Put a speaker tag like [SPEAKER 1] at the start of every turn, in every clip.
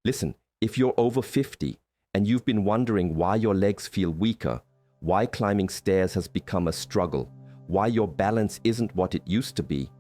[SPEAKER 1] Listen, if you're over 50 and you've been wondering why your legs feel weaker, why climbing stairs has become a struggle, why your balance isn't what it used to be,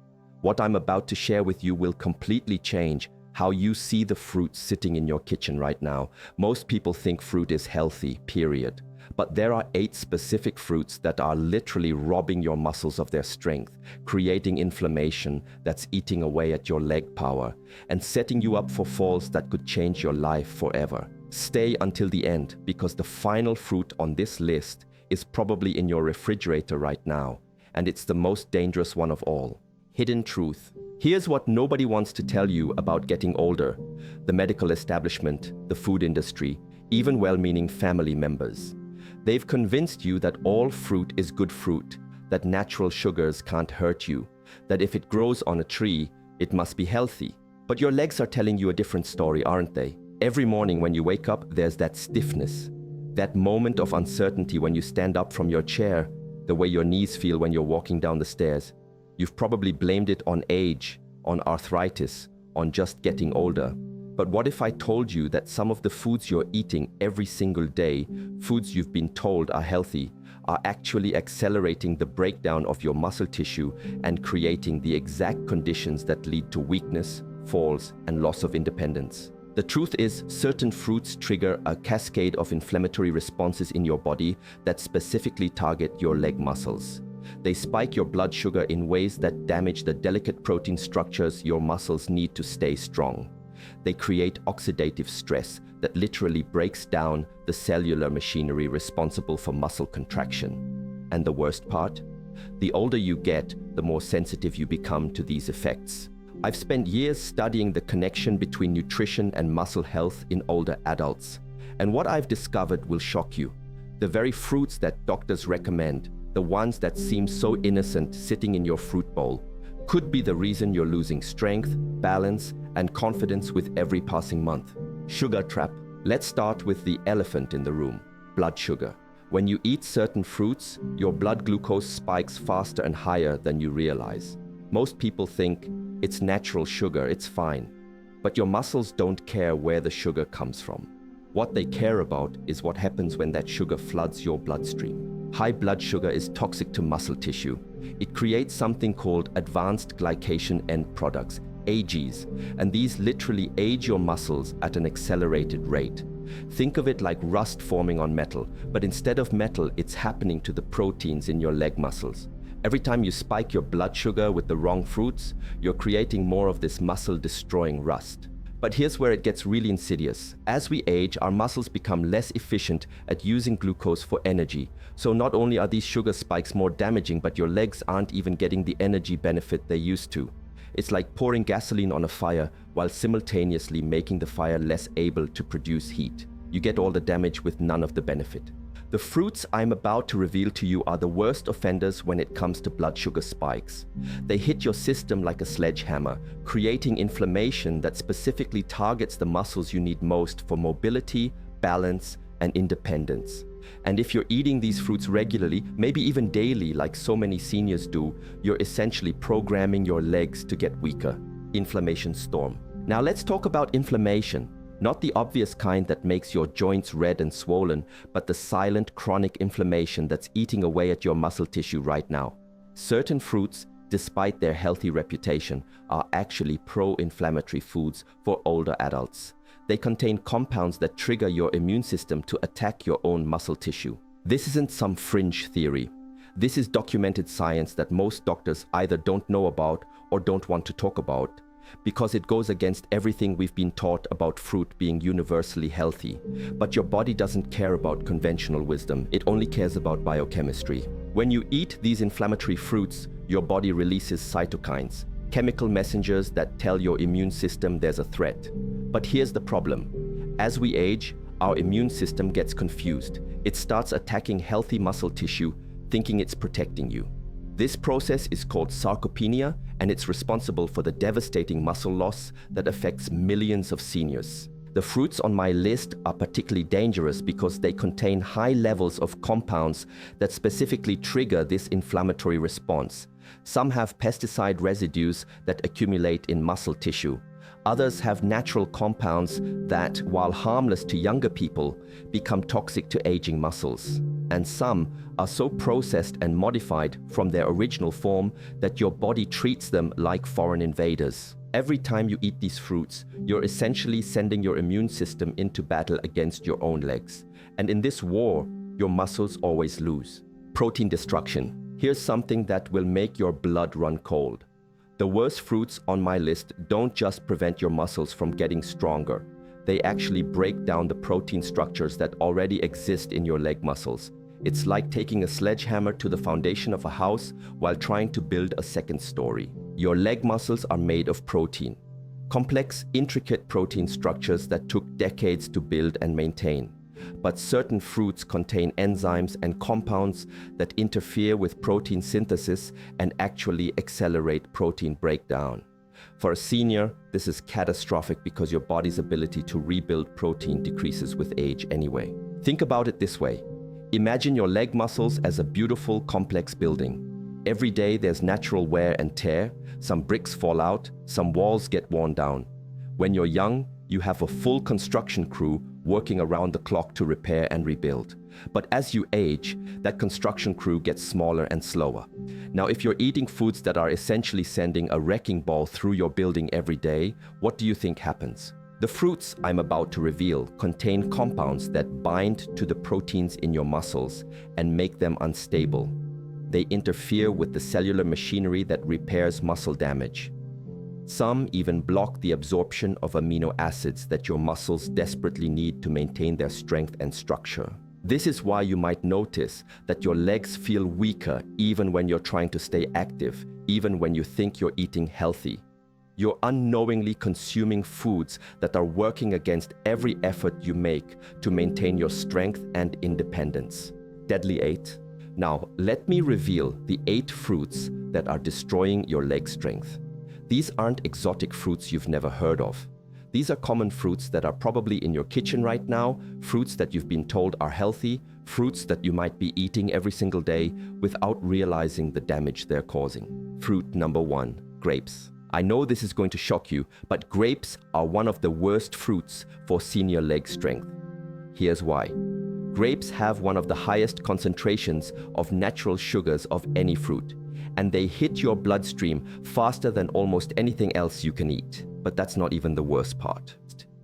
[SPEAKER 1] what I'm about to share with you will completely change how you see the fruit sitting in your kitchen right now. Most people think fruit is healthy, period. But there are 8 specific fruits that are literally robbing your muscles of their strength, creating inflammation that's eating away at your leg power, and setting you up for falls that could change your life forever. Stay until the end, because the final fruit on this list is probably in your refrigerator right now, and it's the most dangerous one of all. Hidden truth. Here's what nobody wants to tell you about getting older: the medical establishment, the food industry, even well-meaning family members. They've convinced you that all fruit is good fruit, that natural sugars can't hurt you, that if it grows on a tree, it must be healthy. But your legs are telling you a different story, aren't they? Every morning when you wake up, there's that stiffness, that moment of uncertainty when you stand up from your chair, the way your knees feel when you're walking down the stairs. You've probably blamed it on age, on arthritis, on just getting older. But what if I told you that some of the foods you're eating every single day, foods you've been told are healthy, are actually accelerating the breakdown of your muscle tissue and creating the exact conditions that lead to weakness, falls, and loss of independence? The truth is, certain fruits trigger a cascade of inflammatory responses in your body that specifically target your leg muscles. They spike your blood sugar in ways that damage the delicate protein structures your muscles need to stay strong. They create oxidative stress that literally breaks down the cellular machinery responsible for muscle contraction. And the worst part? The older you get, the more sensitive you become to these effects. I've spent years studying the connection between nutrition and muscle health in older adults. And what I've discovered will shock you. The very fruits that doctors recommend, the ones that seem so innocent sitting in your fruit bowl, could be the reason you're losing strength, balance, and confidence with every passing month. Sugar trap. Let's start with the elephant in the room: blood sugar. When you eat certain fruits, your blood glucose spikes faster and higher than you realize. Most people think it's natural sugar, it's fine. But your muscles don't care where the sugar comes from. What they care about is what happens when that sugar floods your bloodstream. High blood sugar is toxic to muscle tissue. It creates something called advanced glycation end products, AGEs, and these literally age your muscles at an accelerated rate. Think of it like rust forming on metal, but instead of metal, it's happening to the proteins in your leg muscles. Every time you spike your blood sugar with the wrong fruits, you're creating more of this muscle-destroying rust. But here's where it gets really insidious. As we age, our muscles become less efficient at using glucose for energy. So not only are these sugar spikes more damaging, but your legs aren't even getting the energy benefit they used to. It's like pouring gasoline on a fire while simultaneously making the fire less able to produce heat. You get all the damage with none of the benefit. The fruits I'm about to reveal to you are the worst offenders when it comes to blood sugar spikes. They hit your system like a sledgehammer, creating inflammation that specifically targets the muscles you need most for mobility, balance, and independence. And if you're eating these fruits regularly, maybe even daily like so many seniors do, you're essentially programming your legs to get weaker. Inflammation storm. Now let's talk about inflammation. Not the obvious kind that makes your joints red and swollen, but the silent chronic inflammation that's eating away at your muscle tissue right now. Certain fruits, despite their healthy reputation, are actually pro-inflammatory foods for older adults. They contain compounds that trigger your immune system to attack your own muscle tissue. This isn't some fringe theory. This is documented science that most doctors either don't know about or don't want to talk about, because it goes against everything we've been taught about fruit being universally healthy. But your body doesn't care about conventional wisdom, it only cares about biochemistry. When you eat these inflammatory fruits, your body releases cytokines, chemical messengers that tell your immune system there's a threat. But here's the problem. As we age, our immune system gets confused. It starts attacking healthy muscle tissue, thinking it's protecting you. This process is called sarcopenia, and it's responsible for the devastating muscle loss that affects millions of seniors. The fruits on my list are particularly dangerous because they contain high levels of compounds that specifically trigger this inflammatory response. Some have pesticide residues that accumulate in muscle tissue. Others have natural compounds that, while harmless to younger people, become toxic to aging muscles. And some are so processed and modified from their original form that your body treats them like foreign invaders. Every time you eat these fruits, you're essentially sending your immune system into battle against your own legs. And in this war, your muscles always lose. Protein destruction. Here's something that will make your blood run cold. The worst fruits on my list don't just prevent your muscles from getting stronger. They actually break down the protein structures that already exist in your leg muscles. It's like taking a sledgehammer to the foundation of a house while trying to build a second story. Your leg muscles are made of protein. Complex, intricate protein structures that took decades to build and maintain. But certain fruits contain enzymes and compounds that interfere with protein synthesis and actually accelerate protein breakdown. For a senior, this is catastrophic because your body's ability to rebuild protein decreases with age anyway. Think about it this way. Imagine your leg muscles as a beautiful, complex building. Every day there's natural wear and tear, some bricks fall out, some walls get worn down. When you're young, you have a full construction crew working around the clock to repair and rebuild. But as you age, that construction crew gets smaller and slower. Now, if you're eating foods that are essentially sending a wrecking ball through your building every day, what do you think happens? The fruits I'm about to reveal contain compounds that bind to the proteins in your muscles and make them unstable. They interfere with the cellular machinery that repairs muscle damage. Some even block the absorption of amino acids that your muscles desperately need to maintain their strength and structure. This is why you might notice that your legs feel weaker even when you're trying to stay active, even when you think you're eating healthy. You're unknowingly consuming foods that are working against every effort you make to maintain your strength and independence. Deadly 8. Now, let me reveal the 8 fruits that are destroying your leg strength. These aren't exotic fruits you've never heard of. These are common fruits that are probably in your kitchen right now, fruits that you've been told are healthy, fruits that you might be eating every single day without realizing the damage they're causing. Fruit number 1, grapes. I know this is going to shock you, but grapes are one of the worst fruits for senior leg strength. Here's why. Grapes have one of the highest concentrations of natural sugars of any fruit, and they hit your bloodstream faster than almost anything else you can eat. But that's not even the worst part.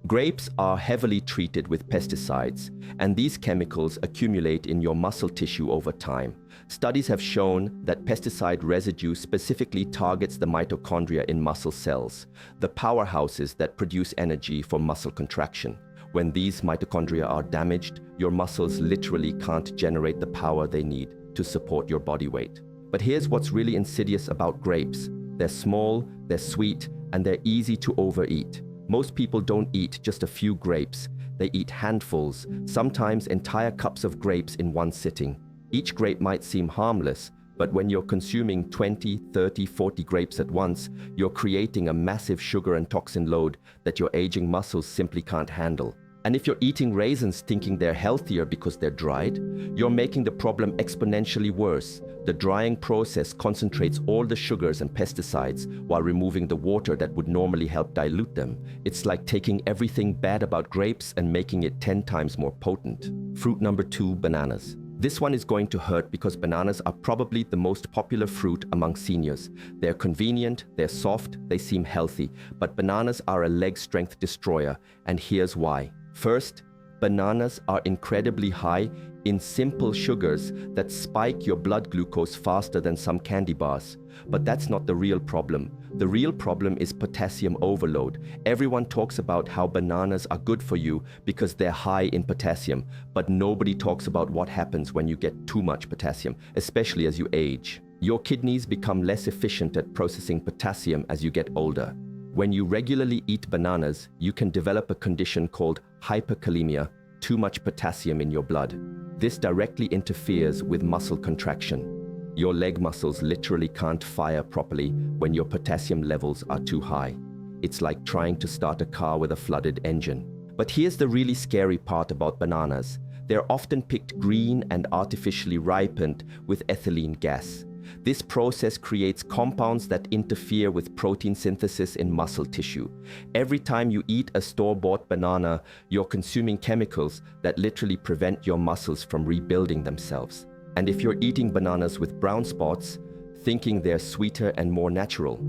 [SPEAKER 1] Grapes are heavily treated with pesticides, and these chemicals accumulate in your muscle tissue over time. Studies have shown that pesticide residue specifically targets the mitochondria in muscle cells, the powerhouses that produce energy for muscle contraction. When these mitochondria are damaged, your muscles literally can't generate the power they need to support your body weight. But here's what's really insidious about grapes. They're small, they're sweet, and they're easy to overeat. Most people don't eat just a few grapes. They eat handfuls, sometimes entire cups of grapes in one sitting. Each grape might seem harmless, but when you're consuming 20, 30, 40 grapes at once, you're creating a massive sugar and toxin load that your aging muscles simply can't handle. And if you're eating raisins thinking they're healthier because they're dried, you're making the problem exponentially worse. The drying process concentrates all the sugars and pesticides while removing the water that would normally help dilute them. It's like taking everything bad about grapes and making it 10 times more potent. Fruit number 2, bananas. This one is going to hurt because bananas are probably the most popular fruit among seniors. They're convenient, they're soft, they seem healthy, but bananas are a leg strength destroyer, and here's why. First, bananas are incredibly high in simple sugars that spike your blood glucose faster than some candy bars. But that's not the real problem. The real problem is potassium overload. Everyone talks about how bananas are good for you because they're high in potassium, but nobody talks about what happens when you get too much potassium, especially as you age. Your kidneys become less efficient at processing potassium as you get older. When you regularly eat bananas, you can develop a condition called hyperkalemia, too much potassium in your blood. This directly interferes with muscle contraction. Your leg muscles literally can't fire properly when your potassium levels are too high. It's like trying to start a car with a flooded engine. But here's the really scary part about bananas. They're often picked green and artificially ripened with ethylene gas. This process creates compounds that interfere with protein synthesis in muscle tissue. Every time you eat a store-bought banana, you're consuming chemicals that literally prevent your muscles from rebuilding themselves. And if you're eating bananas with brown spots, thinking they're sweeter and more natural,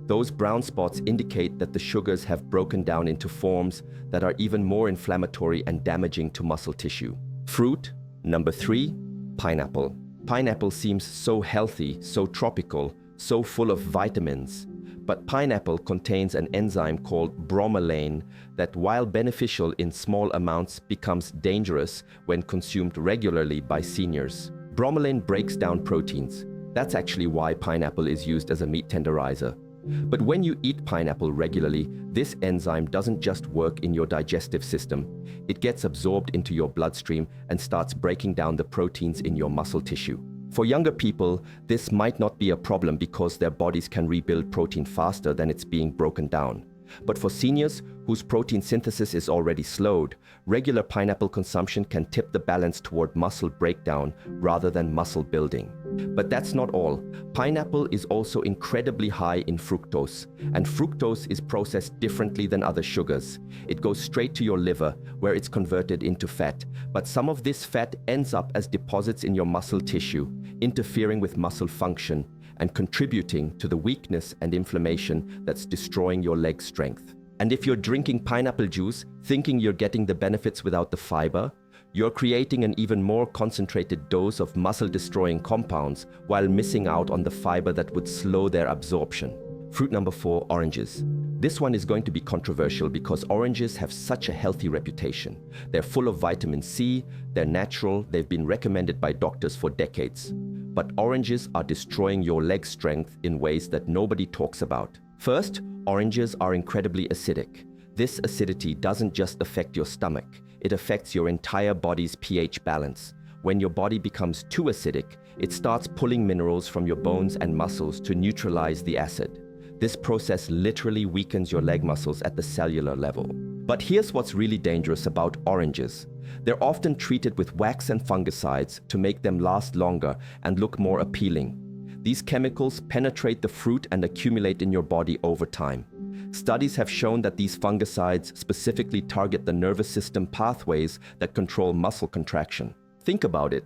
[SPEAKER 1] those brown spots indicate that the sugars have broken down into forms that are even more inflammatory and damaging to muscle tissue. Fruit number 3, pineapple. Pineapple seems so healthy, so tropical, so full of vitamins. But pineapple contains an enzyme called bromelain that, while beneficial in small amounts, becomes dangerous when consumed regularly by seniors. Bromelain breaks down proteins. That's actually why pineapple is used as a meat tenderizer. But when you eat pineapple regularly, this enzyme doesn't just work in your digestive system. It gets absorbed into your bloodstream and starts breaking down the proteins in your muscle tissue. For younger people, this might not be a problem because their bodies can rebuild protein faster than it's being broken down. But for seniors whose protein synthesis is already slowed, regular pineapple consumption can tip the balance toward muscle breakdown rather than muscle building. But that's not all. Pineapple is also incredibly high in fructose, and fructose is processed differently than other sugars. It goes straight to your liver, where it's converted into fat. But some of this fat ends up as deposits in your muscle tissue, interfering with muscle function and contributing to the weakness and inflammation that's destroying your leg strength. And if you're drinking pineapple juice, thinking you're getting the benefits without the fiber, you're creating an even more concentrated dose of muscle-destroying compounds while missing out on the fiber that would slow their absorption. Fruit number 4, oranges. This one is going to be controversial because oranges have such a healthy reputation. They're full of vitamin C, they're natural, they've been recommended by doctors for decades. But oranges are destroying your leg strength in ways that nobody talks about. First, oranges are incredibly acidic. This acidity doesn't just affect your stomach, it affects your entire body's pH balance. When your body becomes too acidic, it starts pulling minerals from your bones and muscles to neutralize the acid. This process literally weakens your leg muscles at the cellular level. But here's what's really dangerous about oranges. They're often treated with wax and fungicides to make them last longer and look more appealing. These chemicals penetrate the fruit and accumulate in your body over time. Studies have shown that these fungicides specifically target the nervous system pathways that control muscle contraction. Think about it.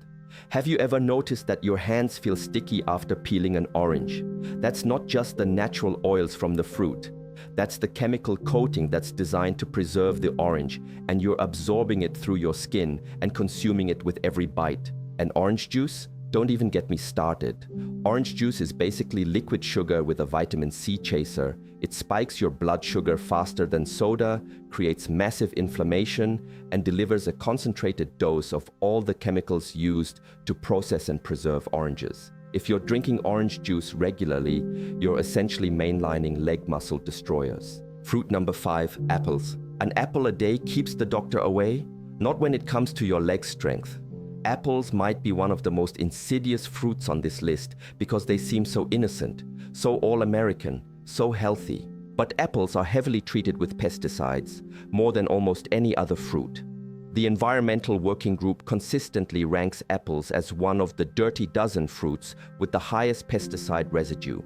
[SPEAKER 1] Have you ever noticed that your hands feel sticky after peeling an orange? That's not just the natural oils from the fruit. That's the chemical coating that's designed to preserve the orange, and you're absorbing it through your skin and consuming it with every bite. And orange juice? Don't even get me started. Orange juice is basically liquid sugar with a vitamin C chaser. It spikes your blood sugar faster than soda, creates massive inflammation, and delivers a concentrated dose of all the chemicals used to process and preserve oranges. If you're drinking orange juice regularly, you're essentially mainlining leg muscle destroyers. Fruit number 5, apples. An apple a day keeps the doctor away? Not when it comes to your leg strength. Apples might be one of the most insidious fruits on this list because they seem so innocent, so all-American, so healthy. But apples are heavily treated with pesticides, more than almost any other fruit. The Environmental Working Group consistently ranks apples as one of the dirty dozen fruits with the highest pesticide residue.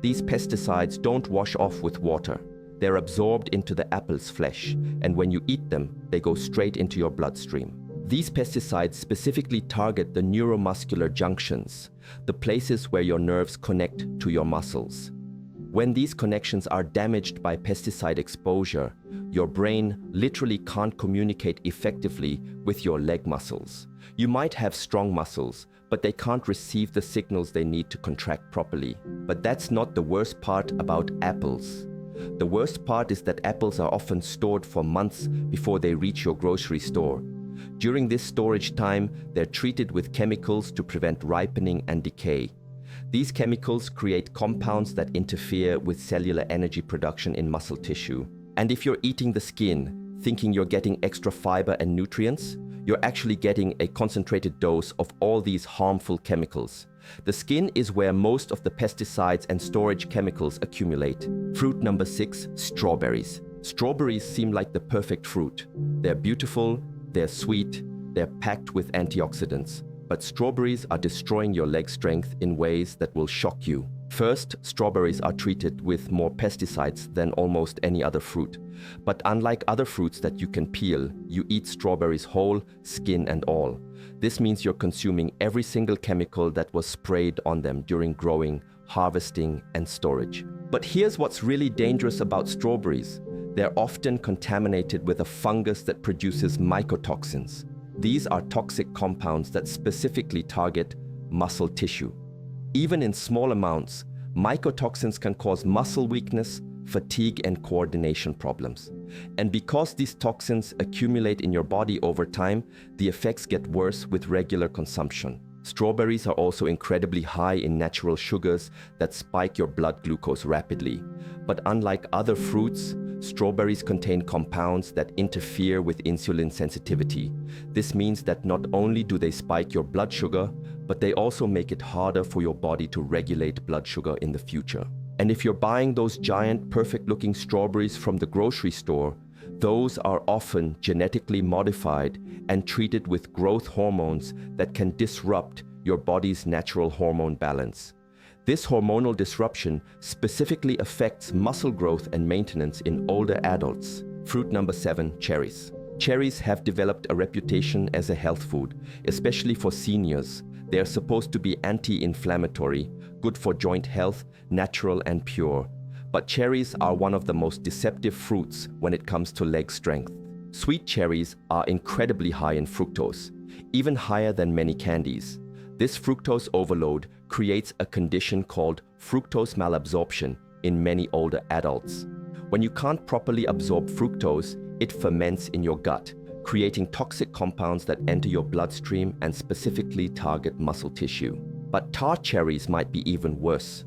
[SPEAKER 1] These pesticides don't wash off with water. They're absorbed into the apple's flesh, and when you eat them, they go straight into your bloodstream. These pesticides specifically target the neuromuscular junctions, the places where your nerves connect to your muscles. When these connections are damaged by pesticide exposure, your brain literally can't communicate effectively with your leg muscles. You might have strong muscles, but they can't receive the signals they need to contract properly. But that's not the worst part about apples. The worst part is that apples are often stored for months before they reach your grocery store. During this storage time, they're treated with chemicals to prevent ripening and decay. These chemicals create compounds that interfere with cellular energy production in muscle tissue. And if you're eating the skin, thinking you're getting extra fiber and nutrients, you're actually getting a concentrated dose of all these harmful chemicals. The skin is where most of the pesticides and storage chemicals accumulate. Fruit number 6, strawberries. Strawberries seem like the perfect fruit. They're beautiful, they're sweet, they're packed with antioxidants. but strawberries are destroying your leg strength in ways that will shock you. First, strawberries are treated with more pesticides than almost any other fruit. But unlike other fruits that you can peel, you eat strawberries whole, skin and all. This means you're consuming every single chemical that was sprayed on them during growing, harvesting, and storage. But here's what's really dangerous about strawberries. They're often contaminated with a fungus that produces mycotoxins. These are toxic compounds that specifically target muscle tissue. Even in small amounts, mycotoxins can cause muscle weakness, fatigue, and coordination problems. And because these toxins accumulate in your body over time, the effects get worse with regular consumption. Strawberries are also incredibly high in natural sugars that spike your blood glucose rapidly. But unlike other fruits, strawberries contain compounds that interfere with insulin sensitivity. This means that not only do they spike your blood sugar, but they also make it harder for your body to regulate blood sugar in the future. And if you're buying those giant, perfect-looking strawberries from the grocery store, those are often genetically modified and treated with growth hormones that can disrupt your body's natural hormone balance. This hormonal disruption specifically affects muscle growth and maintenance in older adults. Fruit number 7, cherries. Cherries have developed a reputation as a health food, especially for seniors. They are supposed to be anti-inflammatory, good for joint health, natural and pure. But cherries are one of the most deceptive fruits when it comes to leg strength. Sweet cherries are incredibly high in fructose, even higher than many candies. This fructose overload creates a condition called fructose malabsorption in many older adults. When you can't properly absorb fructose, it ferments in your gut, creating toxic compounds that enter your bloodstream and specifically target muscle tissue. But tart cherries might be even worse.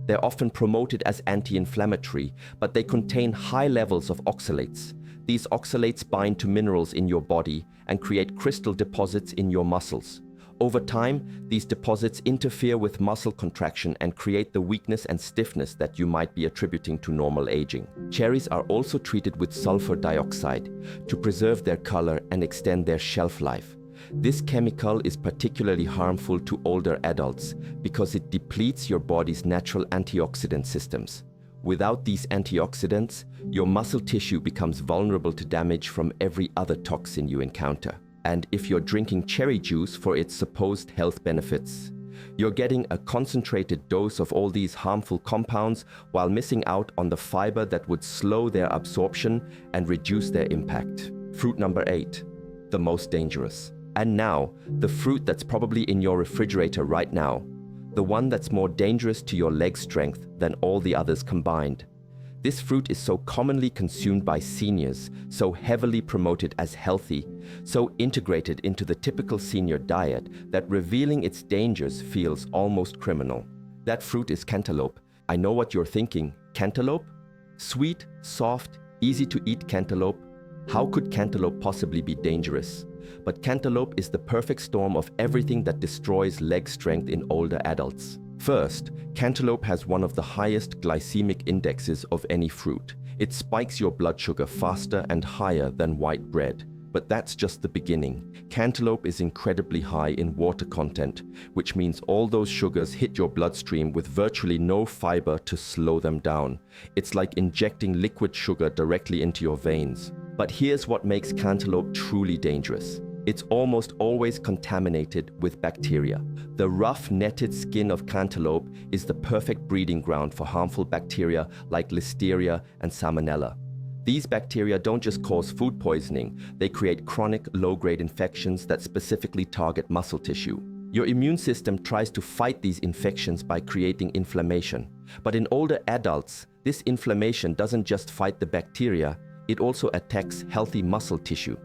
[SPEAKER 1] They're often promoted as anti-inflammatory, but they contain high levels of oxalates. These oxalates bind to minerals in your body and create crystal deposits in your muscles. Over time, these deposits interfere with muscle contraction and create the weakness and stiffness that you might be attributing to normal aging. Cherries are also treated with sulfur dioxide to preserve their color and extend their shelf life. This chemical is particularly harmful to older adults because it depletes your body's natural antioxidant systems. Without these antioxidants, your muscle tissue becomes vulnerable to damage from every other toxin you encounter. And if you're drinking cherry juice for its supposed health benefits, you're getting a concentrated dose of all these harmful compounds while missing out on the fiber that would slow their absorption and reduce their impact. Fruit number 8, the most dangerous. And now, the fruit that's probably in your refrigerator right now, the one that's more dangerous to your leg strength than all the others combined. This fruit is so commonly consumed by seniors, so heavily promoted as healthy, so integrated into the typical senior diet that revealing its dangers feels almost criminal. That fruit is cantaloupe. I know what you're thinking. Cantaloupe? Sweet, soft, easy to eat cantaloupe? How could cantaloupe possibly be dangerous? But cantaloupe is the perfect storm of everything that destroys leg strength in older adults. First, cantaloupe has one of the highest glycemic indexes of any fruit. It spikes your blood sugar faster and higher than white bread. But that's just the beginning. Cantaloupe is incredibly high in water content, which means all those sugars hit your bloodstream with virtually no fiber to slow them down. It's like injecting liquid sugar directly into your veins. But here's what makes cantaloupe truly dangerous. It's almost always contaminated with bacteria. The rough, netted skin of cantaloupe is the perfect breeding ground for harmful bacteria like Listeria and Salmonella. These bacteria don't just cause food poisoning, they create chronic, low-grade infections that specifically target muscle tissue. Your immune system tries to fight these infections by creating inflammation. But in older adults, this inflammation doesn't just fight the bacteria, it also attacks healthy muscle tissue.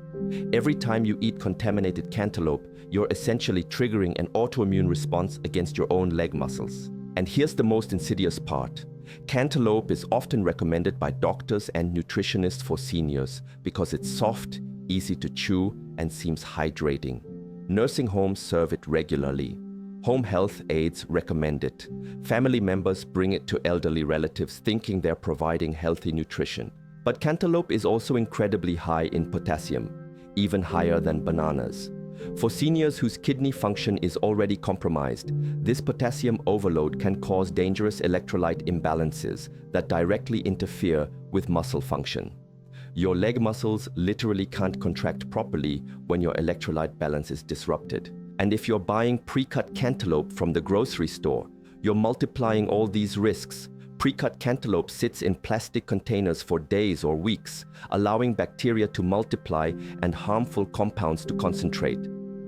[SPEAKER 1] Every time you eat contaminated cantaloupe, you're essentially triggering an autoimmune response against your own leg muscles. And here's the most insidious part. Cantaloupe is often recommended by doctors and nutritionists for seniors because it's soft, easy to chew, and seems hydrating. Nursing homes serve it regularly. Home health aides recommend it. Family members bring it to elderly relatives thinking they're providing healthy nutrition. But cantaloupe is also incredibly high in potassium, even higher than bananas. For seniors whose kidney function is already compromised, this potassium overload can cause dangerous electrolyte imbalances that directly interfere with muscle function. Your leg muscles literally can't contract properly when your electrolyte balance is disrupted. And if you're buying pre-cut cantaloupe from the grocery store, you're multiplying all these risks. Pre-cut cantaloupe sits in plastic containers for days or weeks, allowing bacteria to multiply and harmful compounds to concentrate.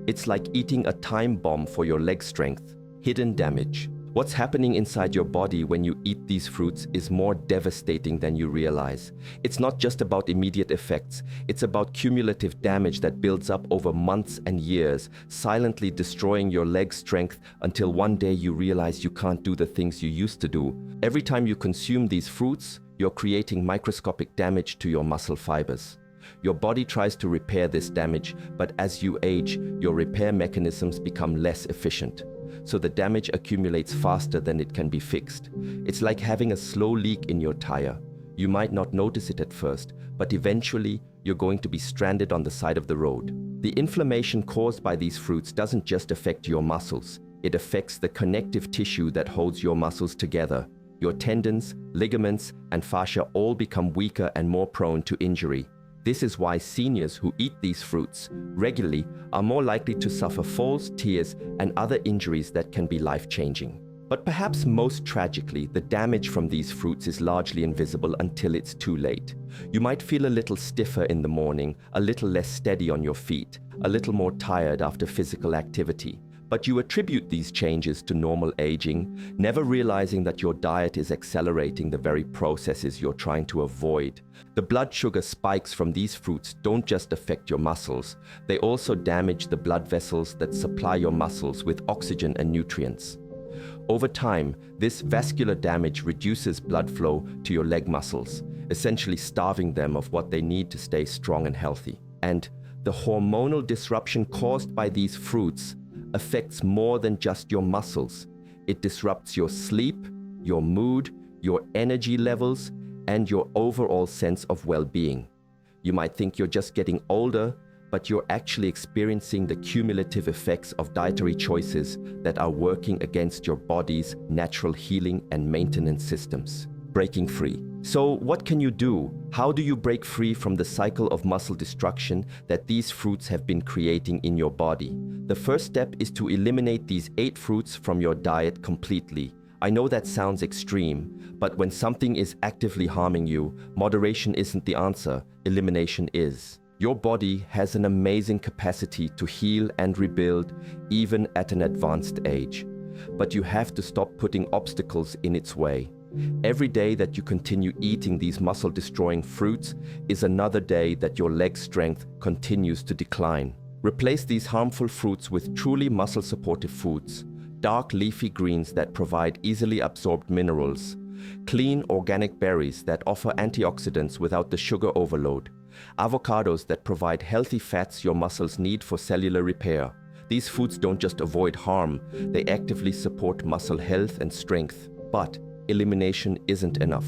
[SPEAKER 1] It's like eating a time bomb for your leg strength. Hidden damage. What's happening inside your body when you eat these fruits is more devastating than you realize. It's not just about immediate effects, it's about cumulative damage that builds up over months and years, silently destroying your leg strength until one day you realize you can't do the things you used to do. Every time you consume these fruits, you're creating microscopic damage to your muscle fibers. Your body tries to repair this damage, but as you age, your repair mechanisms become less efficient. So the damage accumulates faster than it can be fixed. It's like having a slow leak in your tire. You might not notice it at first, but eventually you're going to be stranded on the side of the road. The inflammation caused by these fruits doesn't just affect your muscles. It affects the connective tissue that holds your muscles together. Your tendons, ligaments, and fascia all become weaker and more prone to injury. This is why seniors who eat these fruits regularly are more likely to suffer falls, tears, and other injuries that can be life-changing. But perhaps most tragically, the damage from these fruits is largely invisible until it's too late. You might feel a little stiffer in the morning, a little less steady on your feet, a little more tired after physical activity. But you attribute these changes to normal aging, never realizing that your diet is accelerating the very processes you're trying to avoid. The blood sugar spikes from these fruits don't just affect your muscles, they also damage the blood vessels that supply your muscles with oxygen and nutrients. Over time, this vascular damage reduces blood flow to your leg muscles, essentially starving them of what they need to stay strong and healthy. And the hormonal disruption caused by these fruits affects more than just your muscles. It disrupts your sleep, your mood, your energy levels, and your overall sense of well-being. You might think you're just getting older, but you're actually experiencing the cumulative effects of dietary choices that are working against your body's natural healing and maintenance systems. Breaking free. So what can you do? How do you break free from the cycle of muscle destruction that these fruits have been creating in your body? The first step is to eliminate these 8 fruits from your diet completely. I know that sounds extreme, but when something is actively harming you, moderation isn't the answer, elimination is. Your body has an amazing capacity to heal and rebuild even at an advanced age. But you have to stop putting obstacles in its way. Every day that you continue eating these muscle-destroying fruits is another day that your leg strength continues to decline. Replace these harmful fruits with truly muscle-supportive foods, dark leafy greens that provide easily absorbed minerals, clean organic berries that offer antioxidants without the sugar overload, avocados that provide healthy fats your muscles need for cellular repair. These foods don't just avoid harm, they actively support muscle health and strength. But elimination isn't enough.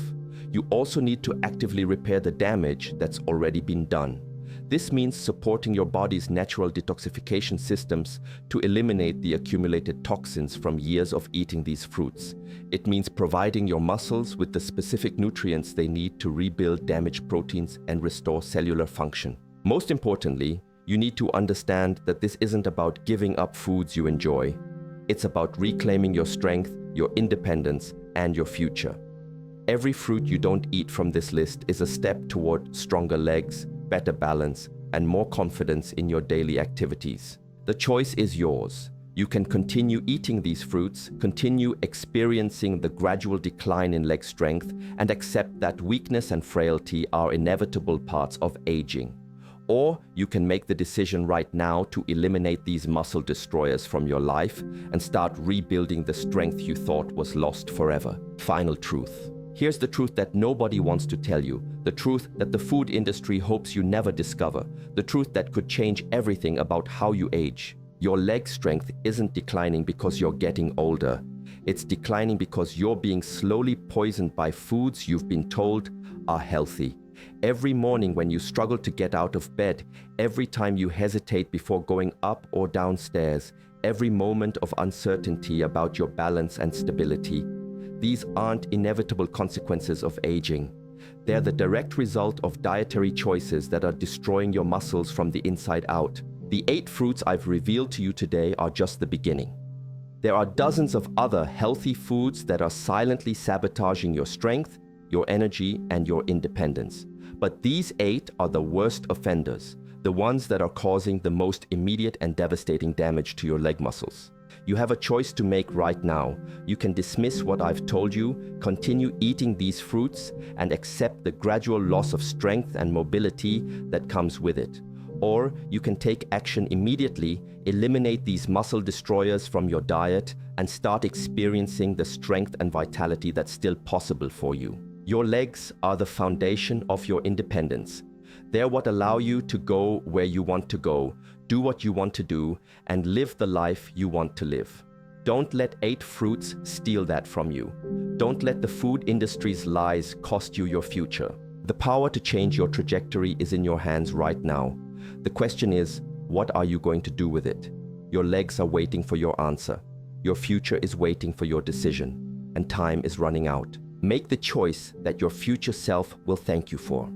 [SPEAKER 1] You also need to actively repair the damage that's already been done. This means supporting your body's natural detoxification systems to eliminate the accumulated toxins from years of eating these fruits. It means providing your muscles with the specific nutrients they need to rebuild damaged proteins and restore cellular function. Most importantly, you need to understand that this isn't about giving up foods you enjoy. It's about reclaiming your strength, your independence, and your future. Every fruit you don't eat from this list is a step toward stronger legs, better balance, and more confidence in your daily activities. The choice is yours. You can continue eating these fruits, continue experiencing the gradual decline in leg strength, and accept that weakness and frailty are inevitable parts of aging. Or you can make the decision right now to eliminate these muscle destroyers from your life and start rebuilding the strength you thought was lost forever. Final truth. Here's the truth that nobody wants to tell you, the truth that the food industry hopes you never discover, the truth that could change everything about how you age. Your leg strength isn't declining because you're getting older. It's declining because you're being slowly poisoned by foods you've been told are healthy. Every morning when you struggle to get out of bed, every time you hesitate before going up or downstairs, every moment of uncertainty about your balance and stability. These aren't inevitable consequences of aging. They're the direct result of dietary choices that are destroying your muscles from the inside out. The 8 fruits I've revealed to you today are just the beginning. There are dozens of other healthy foods that are silently sabotaging your strength, your energy, and your independence. But these 8 are the worst offenders, the ones that are causing the most immediate and devastating damage to your leg muscles. You have a choice to make right now. You can dismiss what I've told you, continue eating these fruits, and accept the gradual loss of strength and mobility that comes with it. Or you can take action immediately, eliminate these muscle destroyers from your diet, and start experiencing the strength and vitality that's still possible for you. Your legs are the foundation of your independence. They're what allow you to go where you want to go, do what you want to do, and live the life you want to live. Don't let 8 fruits steal that from you. Don't let the food industry's lies cost you your future. The power to change your trajectory is in your hands right now. The question is, what are you going to do with it? Your legs are waiting for your answer. Your future is waiting for your decision, and time is running out. Make the choice that your future self will thank you for.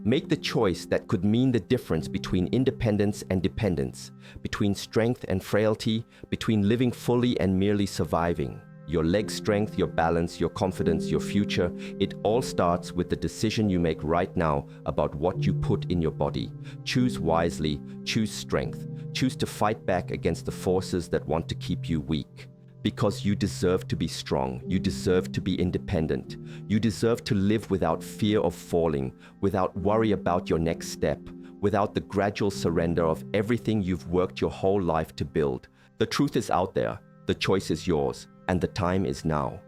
[SPEAKER 1] Make the choice that could mean the difference between independence and dependence, between strength and frailty, between living fully and merely surviving. Your leg strength, your balance, your confidence, your future, it all starts with the decision you make right now about what you put in your body. Choose wisely, choose strength, choose to fight back against the forces that want to keep you weak. Because you deserve to be strong, you deserve to be independent, you deserve to live without fear of falling, without worry about your next step, without the gradual surrender of everything you've worked your whole life to build. The truth is out there, the choice is yours, and the time is now.